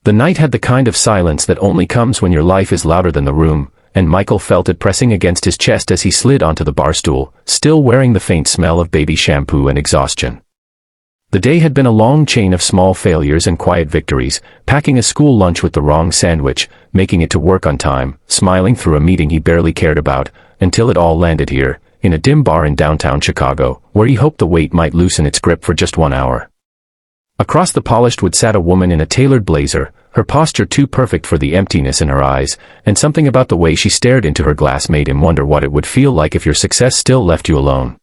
The night had the kind of silence that only comes when your life is louder than the room, and Michael felt it pressing against his chest as he slid onto the bar stool, still wearing the faint smell of baby shampoo and exhaustion. The day had been a long chain of small failures and quiet victories, packing a school lunch with the wrong sandwich, making it to work on time, smiling through a meeting he barely cared about, until it all landed here, in a dim bar in downtown Chicago, where he hoped the weight might loosen its grip for just 1 hour. Across the polished wood sat a woman in a tailored blazer, her posture too perfect for the emptiness in her eyes, and something about the way she stared into her glass made him wonder what it would feel like if your success still left you alone.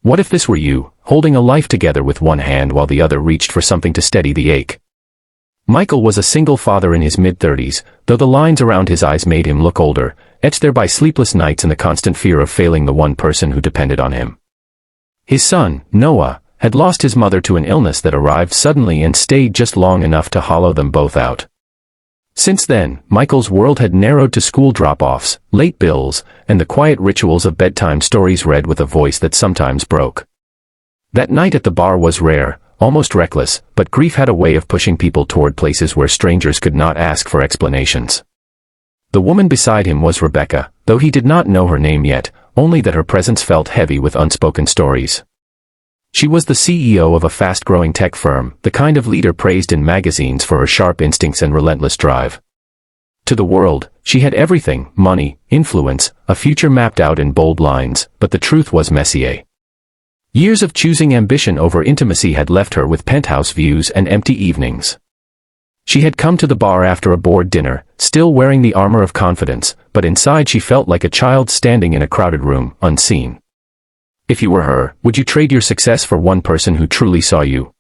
What if this were you, holding a life together with one hand while the other reached for something to steady the ache? Michael was a single father in his mid-30s, though the lines around his eyes made him look older, etched there by sleepless nights and the constant fear of failing the one person who depended on him. His son, Noah, had lost his mother to an illness that arrived suddenly and stayed just long enough to hollow them both out. Since then, Michael's world had narrowed to school drop-offs, late bills, and the quiet rituals of bedtime stories read with a voice that sometimes broke. That night at the bar was rare, almost reckless, but grief had a way of pushing people toward places where strangers could not ask for explanations. The woman beside him was Rebecca, though he did not know her name yet, only that her presence felt heavy with unspoken stories. She was the CEO of a fast-growing tech firm, the kind of leader praised in magazines for her sharp instincts and relentless drive. To the world, she had everything: money, influence, a future mapped out in bold lines, but the truth was messier. Years of choosing ambition over intimacy had left her with penthouse views and empty evenings. She had come to the bar after a bored dinner, still wearing the armor of confidence, but inside she felt like a child standing in a crowded room, unseen. If you were her, would you trade your success for one person who truly saw you?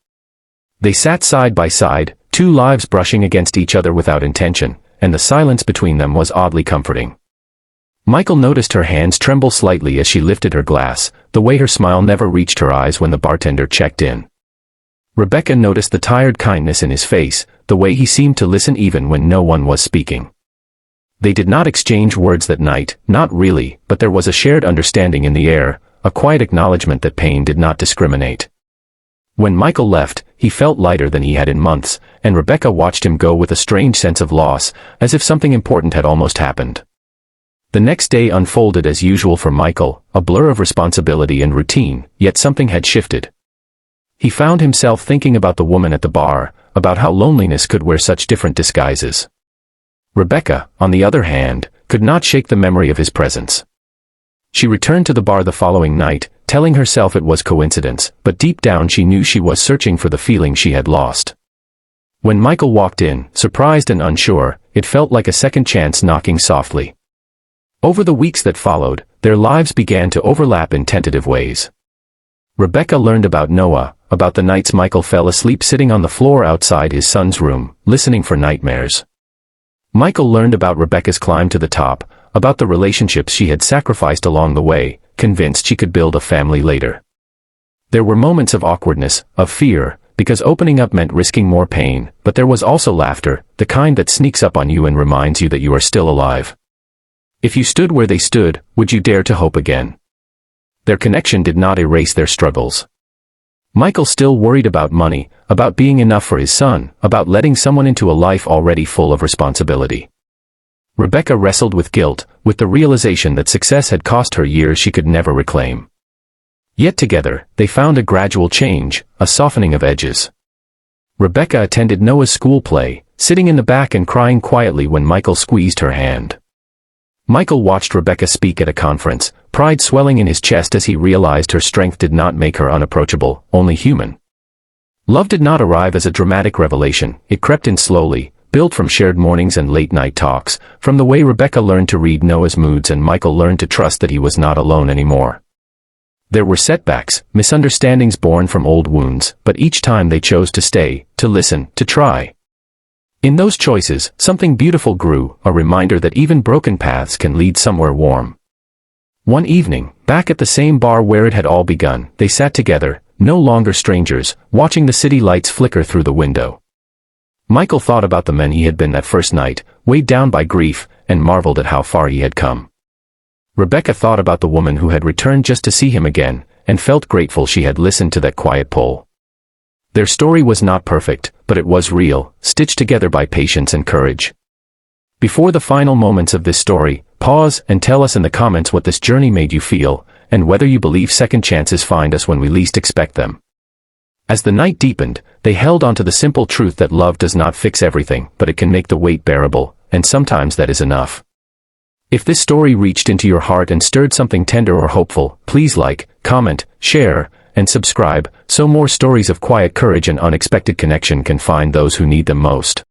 They sat side by side, two lives brushing against each other without intention, and the silence between them was oddly comforting. Michael noticed her hands tremble slightly as she lifted her glass, the way her smile never reached her eyes when the bartender checked in. Rebecca noticed the tired kindness in his face, the way he seemed to listen even when no one was speaking. They did not exchange words that night, not really, but there was a shared understanding in the air, a quiet acknowledgement that pain did not discriminate. When Michael left, he felt lighter than he had in months, and Rebecca watched him go with a strange sense of loss, as if something important had almost happened. The next day unfolded as usual for Michael, a blur of responsibility and routine, yet something had shifted. He found himself thinking about the woman at the bar, about how loneliness could wear such different disguises. Rebecca, on the other hand, could not shake the memory of his presence. She returned to the bar the following night, telling herself it was coincidence, but deep down she knew she was searching for the feeling she had lost. When Michael walked in, surprised and unsure, it felt like a second chance knocking softly. Over the weeks that followed, their lives began to overlap in tentative ways. Rebecca learned about Noah, about the nights Michael fell asleep sitting on the floor outside his son's room, listening for nightmares. Michael learned about Rebecca's climb to the top, about the relationships she had sacrificed along the way, convinced she could build a family later. There were moments of awkwardness, of fear, because opening up meant risking more pain, but there was also laughter, the kind that sneaks up on you and reminds you that you are still alive. If you stood where they stood, would you dare to hope again? Their connection did not erase their struggles. Michael still worried about money, about being enough for his son, about letting someone into a life already full of responsibility. Rebecca wrestled with guilt, with the realization that success had cost her years she could never reclaim. Yet together, they found a gradual change, a softening of edges. Rebecca attended Noah's school play, sitting in the back and crying quietly when Michael squeezed her hand. Michael watched Rebecca speak at a conference, pride swelling in his chest as he realized her strength did not make her unapproachable, only human. Love did not arrive as a dramatic revelation, it crept in slowly, built from shared mornings and late-night talks, from the way Rebecca learned to read Noah's moods and Michael learned to trust that he was not alone anymore. There were setbacks, misunderstandings born from old wounds, but each time they chose to stay, to listen, to try. In those choices, something beautiful grew, a reminder that even broken paths can lead somewhere warm. One evening, back at the same bar where it had all begun, they sat together, no longer strangers, watching the city lights flicker through the window. Michael thought about the men he had been that first night, weighed down by grief, and marveled at how far he had come. Rebecca thought about the woman who had returned just to see him again, and felt grateful she had listened to that quiet pull. Their story was not perfect, but it was real, stitched together by patience and courage. Before the final moments of this story, pause and tell us in the comments what this journey made you feel, and whether you believe second chances find us when we least expect them. As the night deepened, they held on to the simple truth that love does not fix everything, but it can make the weight bearable, and sometimes that is enough. If this story reached into your heart and stirred something tender or hopeful, please like, comment, share, and subscribe, so more stories of quiet courage and unexpected connection can find those who need them most.